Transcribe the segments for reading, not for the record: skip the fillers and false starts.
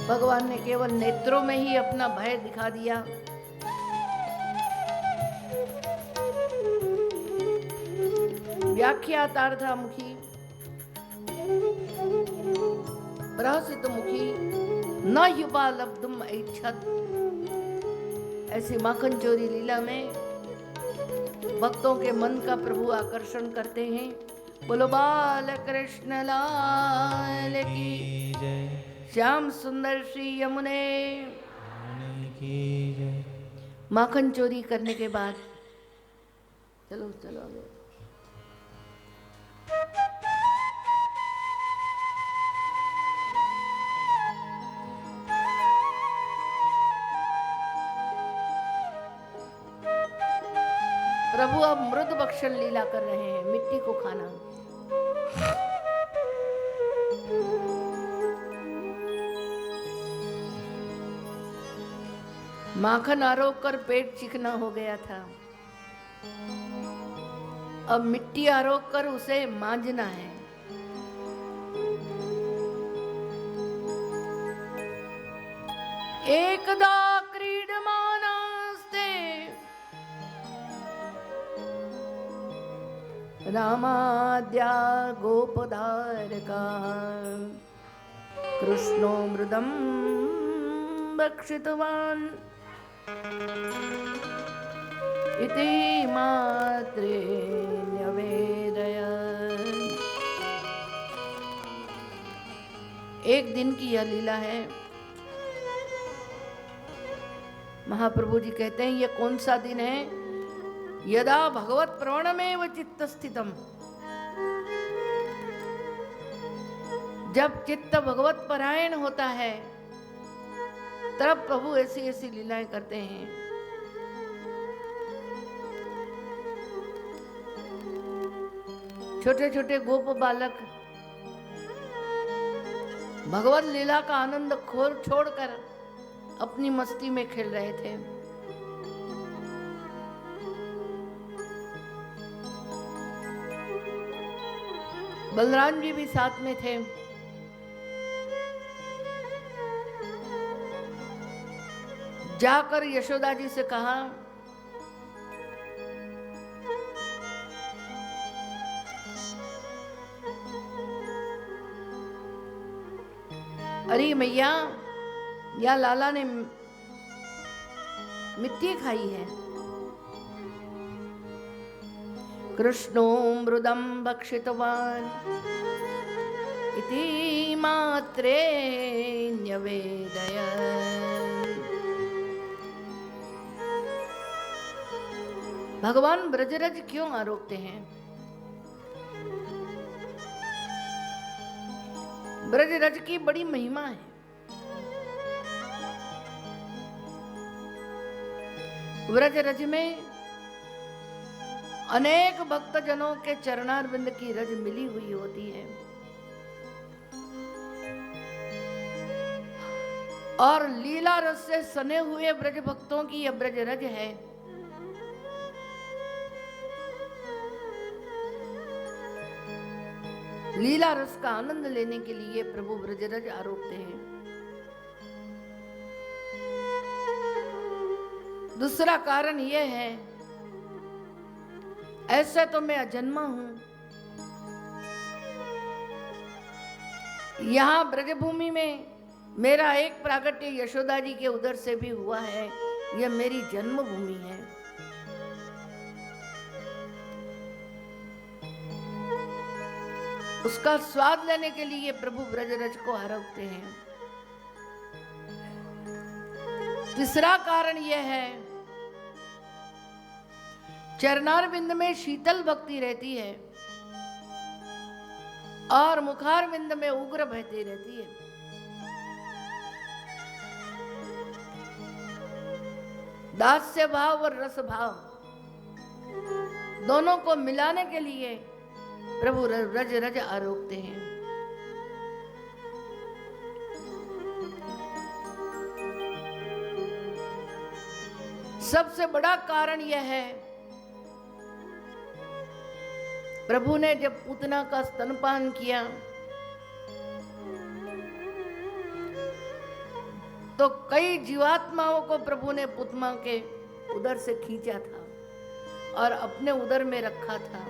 भगवान ने केवल नेत्रों में ही अपना भय दिखा दिया। व्याख्यातार्थमुखी प्रहसित मुखी न युपालब्धुम ऐच्छत्। ऐसी माखन चोरी लीला में भक्तों के मन का प्रभु आकर्षण करते हैं। बोलो बाल कृष्ण लाल की जय। श्याम सुंदर श्री यमुने की जय। माखन चोरी करने के बाद चलो चलो आगे। प्रभु अब मृद भक्षण लीला कर रहे हैं, मिट्टी को खाना। माखन आरोप कर पेट चिकना हो गया था, अब मिट्टी आरोप कर उसे मांजना है। एकदा क्रीडमानास्ते रामाद्या गोपधारका कृष्णो मृदं भक्षितवान् इति मात्रे न्यवेदयत्। एक दिन की यह लीला है। महाप्रभु जी कहते हैं यह कौन सा दिन है? यदा भगवत प्रवणमेव चित्त स्थितम। जब चित्त भगवत परायण होता है तब प्रभु ऐसी ऐसी लीलाएं करते हैं। छोटे छोटे गोप बालक भगवत लीला का आनंद खोर छोड़कर अपनी मस्ती में खेल रहे थे। बलराम जी भी साथ में थे। जाकर यशोदा जी से कहा, अरे मैया, या लाला ने मिट्टी खाई है। कृष्णो मृदं भक्षितवान् इति मात्रे न्यवेदयत्। भगवान ब्रजरज क्यों आरोपते हैं? ब्रजरज की बड़ी महिमा है। ब्रजरज में अनेक भक्तजनों के चरणारविंद की रज मिली हुई होती है और लीला रस से सने हुए ब्रज भक्तों की यह ब्रजरज है। लीला रस का आनंद लेने के लिए प्रभु ब्रजरज आरोपते हैं। दूसरा कारण यह है, ऐसा तो मैं अजन्मा हूं। यहां ब्रजभूमि में मेरा एक प्रागट्य यशोदा जी के उदर से भी हुआ है। यह मेरी जन्मभूमि है। उसका स्वाद लेने के लिए प्रभु ब्रजरज को आरोपते हैं। तीसरा कारण यह है, चरणारविंद में शीतल भक्ति रहती है और मुखारविंद में उग्र बहती रहती है। दास्य भाव और रस भाव दोनों को मिलाने के लिए प्रभु ब्रजरज आरोपते हैं। सबसे बड़ा कारण यह है, प्रभु ने जब पूतना का स्तनपान किया तो कई जीवात्माओं को प्रभु ने पुतमा के उदर से खींचा था और अपने उदर में रखा था।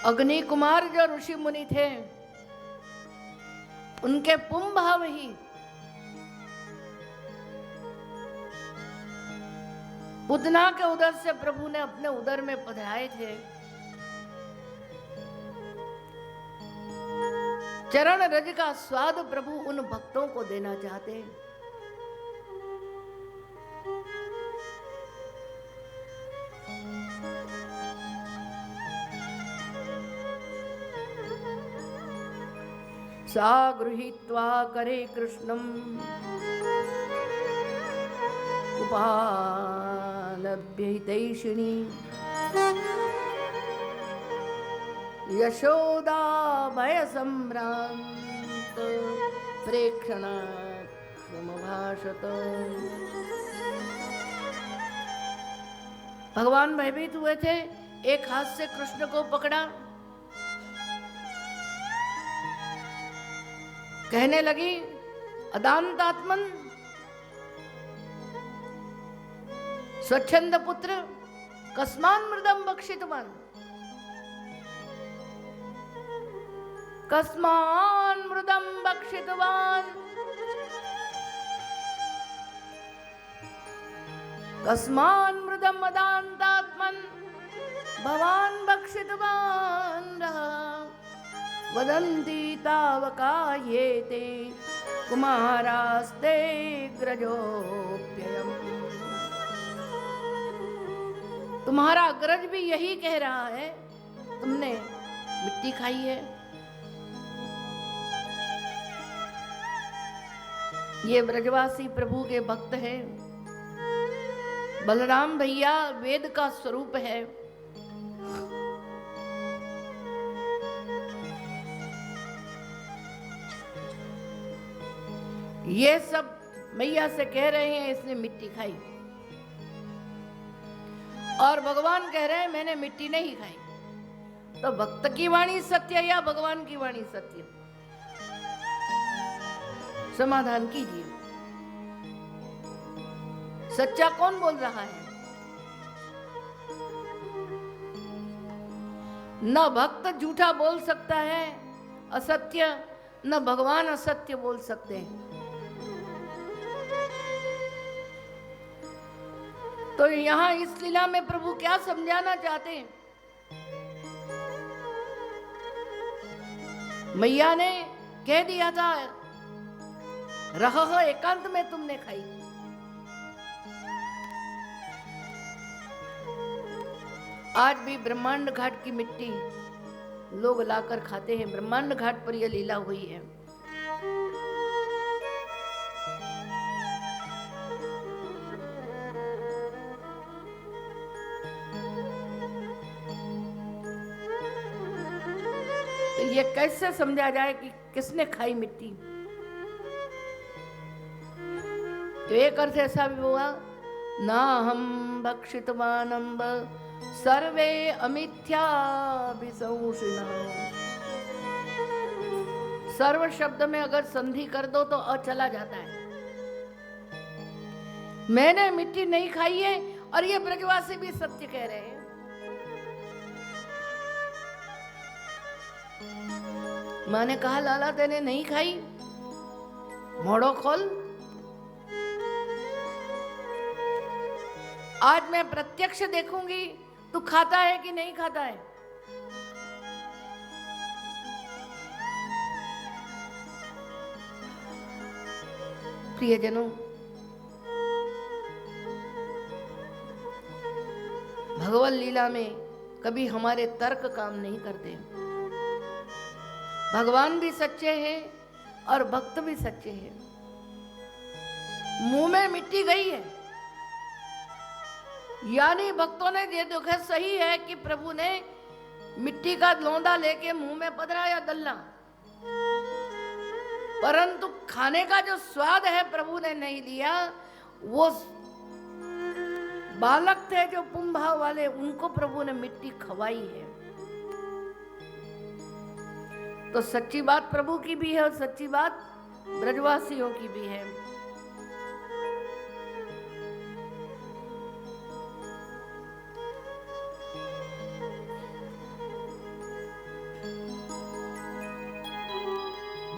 अग्नि कुमार जो ऋषि मुनि थे, उनके पुंभाव ही पुतना के उदर से प्रभु ने अपने उदर में पधराए थे। चरण रज का स्वाद प्रभु उन भक्तों को देना चाहते हैं। सा गृहीत्वा करे कृष्णं उपालभ्य हितैषिणी यशोदा भय संभ्रांत प्रेक्षणा समभाषत। भगवान भयभीत हुए थे, एक हाथ से कृष्ण को पकड़ा, कहने लगी, अदांतात्मन स्वच्छंद पुत्र कस्मान मृदम बक्षितवान, कस्मान मृदम बक्षितवान, कस्मान मृदम अदांतात्मन भवान बक्षितवान रहा, वदन्ति तावका ये ते कुमारास्ते ग्रजोप्ययम्। तुम्हारा अग्रज भी यही कह रहा है, तुमने मिट्टी खाई है। ये ब्रजवासी प्रभु के भक्त हैं। बलराम भैया वेद का स्वरूप है। ये सब मैया से कह रहे हैं इसने मिट्टी खाई, और भगवान कह रहे हैं मैंने मिट्टी नहीं खाई। तो भक्त की वाणी सत्य या भगवान की वाणी सत्य? समाधान कीजिए, सच्चा कौन बोल रहा है? न भक्त झूठा बोल सकता है असत्य, न भगवान असत्य बोल सकते हैं। तो यहां इस लीला में प्रभु क्या समझाना चाहते हैं? मैया ने कह दिया था रह एकांत में तुमने खाई। आज भी ब्रह्मांड घाट की मिट्टी लोग लाकर खाते हैं। ब्रह्मांड घाट पर यह लीला हुई है। तो ये कैसे समझा जाए कि किसने खाई मिट्टी? तो एक अर्थ ऐसा भी हुआ, ना हम भक्षितवानंब सर्वे अमिथ्या विसंशिना। सर्व शब्द में अगर संधि कर दो तो अ चला जाता है। मैंने मिट्टी नहीं खाई है, और ये ब्रजवासी भी सत्य कह रहे हैं। मां ने कहा लाला तेने नहीं खाई, मोड़ो खोल। आज मैं प्रत्यक्ष देखूंगी तू खाता है कि नहीं खाता है। प्रियजनों, भगवत लीला में कभी हमारे तर्क काम नहीं करते। भगवान भी सच्चे हैं और भक्त भी सच्चे हैं। मुंह में मिट्टी गई है, यानी भक्तों ने ये देखा सही है कि प्रभु ने मिट्टी का लौंदा लेके मुंह में पधराया दल्ला, परंतु खाने का जो स्वाद है प्रभु ने नहीं लिया। वो बालक थे जो पुंभाव वाले, उनको प्रभु ने मिट्टी खवाई है। तो सच्ची बात प्रभु की भी है और सच्ची बात ब्रजवासियों की भी है।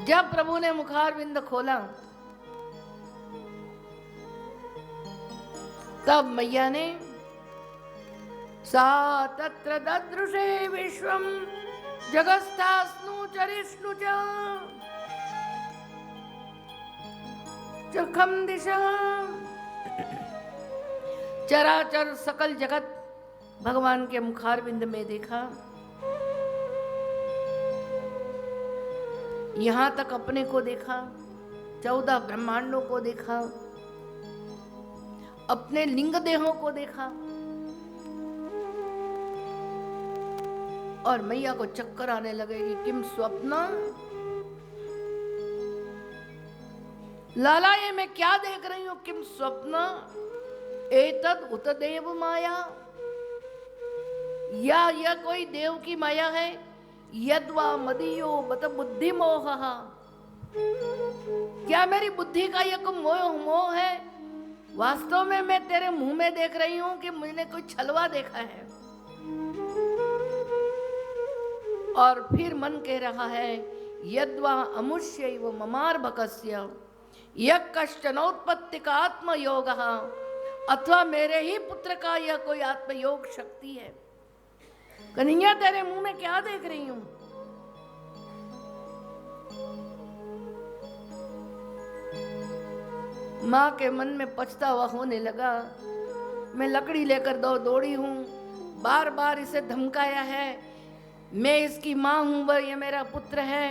जब प्रभु ने मुखारविंद खोला तब मैया ने सा तत्र ददृशे विश्वम जगस्तास्नु चरिष्णु चखम दिशा, चराचर सकल जगत भगवान के मुखारविंद में देखा। यहां तक अपने को देखा, 14 ब्रह्मांडों को देखा, अपने लिंग देहों को देखा और मैया को चक्कर आने लगेगी। किम स्वप्न, लाला ये मैं क्या देख रही हूं? किम स्वप्न एतद उत देव माया, या यह कोई देव की माया है? यद्वा मदीयो बत बुद्धि मोह, क्या मेरी बुद्धि का यह मोह है? वास्तव में मैं तेरे मुंह में देख रही हूं कि मैंने कोई छलवा देखा है। और फिर मन कह रहा है यद्वा अमुष्यैव ममार्भकस्य यः कश्चनोत्पत्ति का आत्मयोग, अथवा मेरे ही पुत्र का यह कोई आत्मयोग शक्ति है। कन्हैया तेरे मुंह में क्या देख रही हूं? मां के मन में पछतावा होने लगा। मैं लकड़ी लेकर दौड़ी हूं, बार बार इसे धमकाया है, मैं इसकी मां हूं, वह ये मेरा पुत्र है।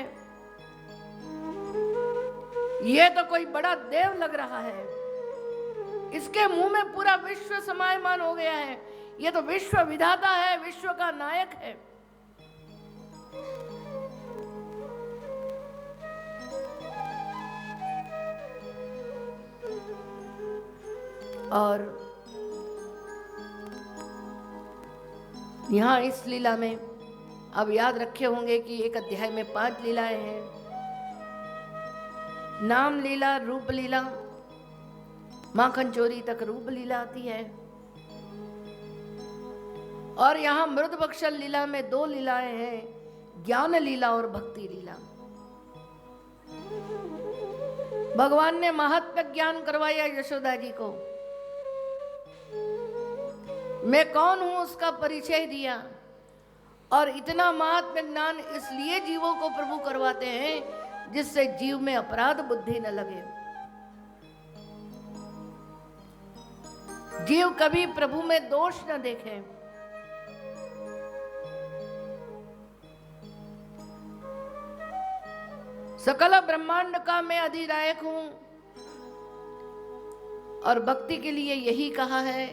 ये तो कोई बड़ा देव लग रहा है, इसके मुंह में पूरा विश्व समायमान हो गया है। ये तो विश्व विधाता है, विश्व का नायक है। और यहां इस लीला में अब याद रखे होंगे कि एक अध्याय में 5 लीलाएं हैं। नाम लीला, रूप लीला, माखन चोरी तक रूप लीला आती है। और यहां मृद बक्षल लीला में 2 लीलाएं हैं, ज्ञान लीला और भक्ति लीला। भगवान ने महात्म्य ज्ञान करवाया यशोदा जी को, मैं कौन हूं उसका परिचय दिया। और इतना महात्म्य ज्ञान इसलिए जीवों को प्रभु करवाते हैं जिससे जीव में अपराध बुद्धि न लगे। जीव कभी प्रभु में दोष न देखे। सकल ब्रह्मांड का मैं अधिनायक हूं। और भक्ति के लिए यही कहा है,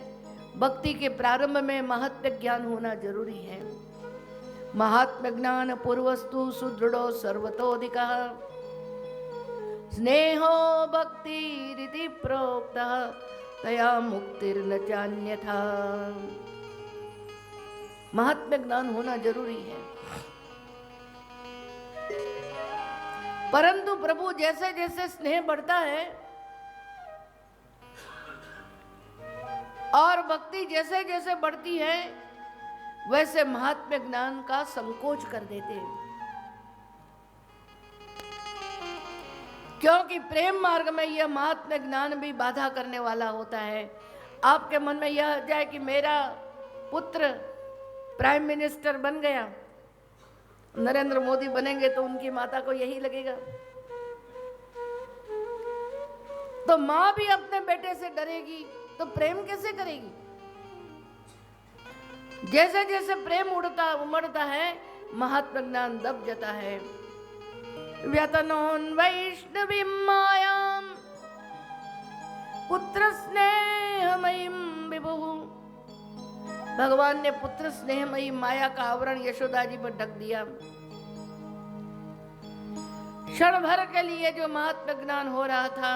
भक्ति के प्रारंभ में महात्म्य ज्ञान होना जरूरी है। महात्म्य ज्ञान पूर्वस्तु सुदृढ़ो सर्वतोधिकः, स्नेहो भक्ति रीति प्रोक्तः, तया मुक्तिर्न चान्यथा। महात्म्य ज्ञान होना जरूरी है। परंतु प्रभु जैसे जैसे स्नेह बढ़ता है और भक्ति जैसे जैसे बढ़ती है, वैसे महात्म्य ज्ञान का संकोच कर देते हैं। क्योंकि प्रेम मार्ग में यह महात्म्य ज्ञान भी बाधा करने वाला होता है। आपके मन में यह आ जाए कि मेरा पुत्र प्राइम मिनिस्टर बन गया, नरेंद्र मोदी बनेंगे, तो उनकी माता को यही लगेगा। तो मां भी अपने बेटे से डरेगी, तो प्रेम कैसे करेगी? जैसे जैसे प्रेम उमड़ता है, महात्म्य ज्ञान दब जाता है। व्यतनोन वैष्णवी मायाम पुत्र स्नेहमयीम विभु। भगवान ने पुत्र स्नेहमयी माया का आवरण यशोदा जी पर ढक दिया। क्षण भर के लिए जो महात्म्य ज्ञान हो रहा था,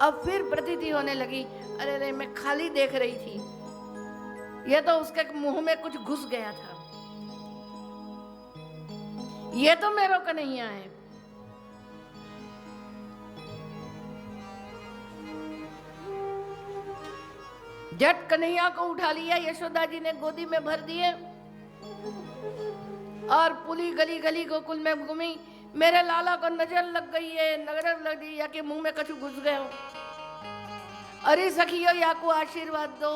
अब फिर प्रतीति होने लगी, अरे रे मैं खाली देख रही थी, यह तो उसके मुंह में कुछ घुस गया था। ये तो मेरो कन्हैया है। झट कन्हैया को उठा लिया, यशोदा जी ने गोदी में भर दिए और पूरी गली गली गोकुल में घूमी। मेरे लाला को नजर लग गई है, नजर लग गई या के मुंह में कछु घुस गए हो। अरे सखियो या को आशीर्वाद दो।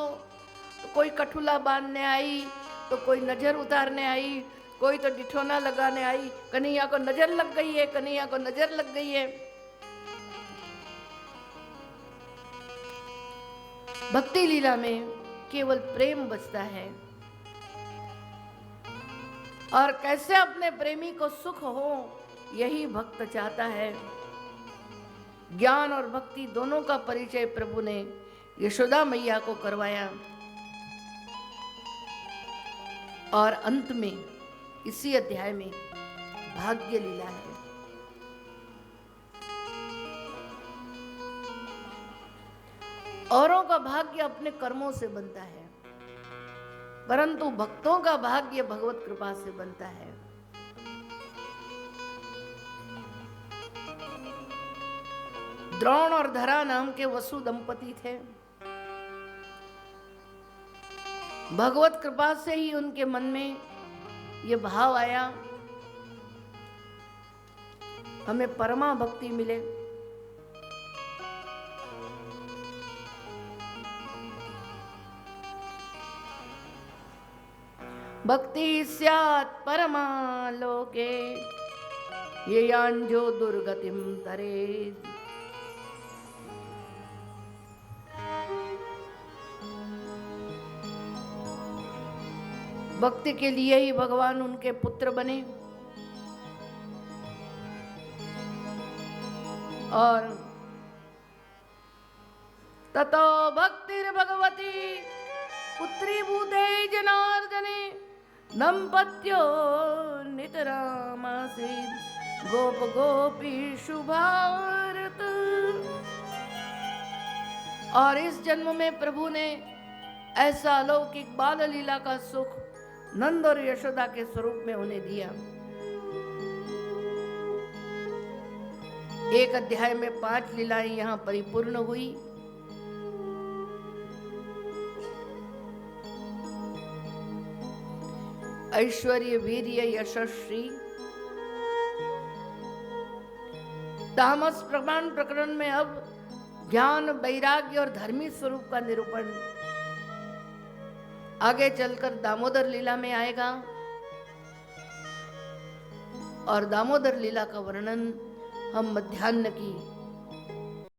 तो कोई कठुला बांधने आई, तो कोई नजर उतारने आई, कोई तो डिठोना लगाने आई। कन्हैया को नजर लग गई है, कन्हैया को नजर लग गई है। भक्ति लीला में केवल प्रेम बचता है, और कैसे अपने प्रेमी को सुख हो यही भक्त चाहता है। ज्ञान और भक्ति दोनों का परिचय प्रभु ने यशोदा मैया को करवाया, और अंत में इसी अध्याय में भाग्य लीला है। औरों का भाग्य अपने कर्मों से बनता है, परंतु भक्तों का भाग्य भगवत कृपा से बनता है। द्रोण और धरा नाम के वसु दंपति थे। भगवत कृपा से ही उनके मन में ये भाव आया, हमें परमा भक्ति मिले। भक्ति स्यात् परमा लोके ये यांजो दुर्गतिम तरेत्। भक्ति के लिए ही भगवान उनके पुत्र बने, और ततो भक्तिर भगवती पुत्री भूते जनार्दने दंपत्यो नितरामासीत् गोप गोपीषु भारत। और इस जन्म में प्रभु ने ऐसा अलौकिक बाल लीला का सुख नंद और यशोदा के स्वरूप में उन्हें दिया। एक अध्याय में 5 लीलाएं यहां परिपूर्ण हुई। ऐश्वर्य, वीर्य, यशस्वी। तामस प्रमाण प्रकरण में अब ज्ञान, वैराग्य और धर्मी स्वरूप का निरूपण आगे चलकर दामोदर लीला में आएगा, और दामोदर लीला का वर्णन हम मध्याह्न की